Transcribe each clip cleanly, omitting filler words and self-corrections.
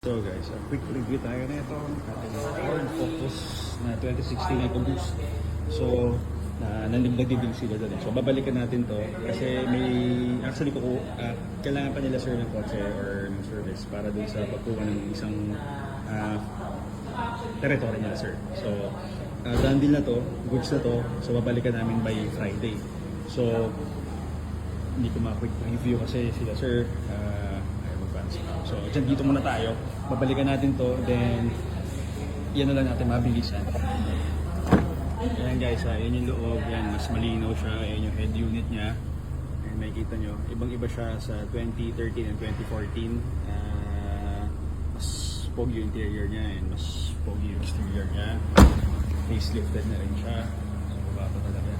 So guys, a quick review tayo na ito ating Ford Focus na 2016 EcoBoost. So, nagdidil sila doon. So, babalikan natin to kasi actually kailangan pa nila sir ng kotse or ng service para doon sa pagkuha ng isang territory nila sir. So, done deal na to, goods na to. So, babalikan namin by Friday. So, hindi ko ma-quick review kasi sila sir so dito muna tayo, babalikan natin to, then yan na lang natin mabilisan. Ayan guys, yan yung loob, yan mas malinaw siya, yan yung head unit nya, and makikita nyo, ibang iba siya sa 2013 and 2014. Mas pogi yung interior nya and mas pogi yung exterior nya, facelifted na rin siya, so baba pa talaga.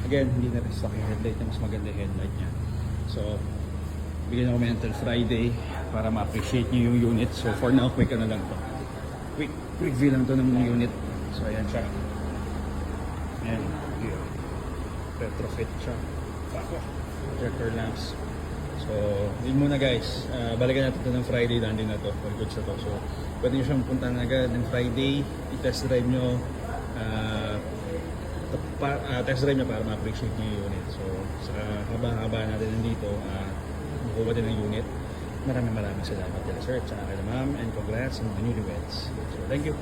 Again, hindi na rin stock yung headlight nya, mas maganda yung headlight nya. So bigyan ako until Friday para ma-appreciate nyo yung unit. So for now, quick na lang to. Quick review lang to ng unit. So ayan siya. Ayan. Retrofit siya. Projector lamps. So yun muna guys. Balikan natin ito ng Friday. Dandin na to. For goods na to. So pwede nyo siyang puntahan agad ng Friday. I-test drive nyo. Test drive nyo para ma-appreciate nyo yung unit. So sa haba-haba natin nandito, kuha din ng unit. Maraming salamat kay sir at saka kay ma'am, and congrats on the newlyweds. So thank you.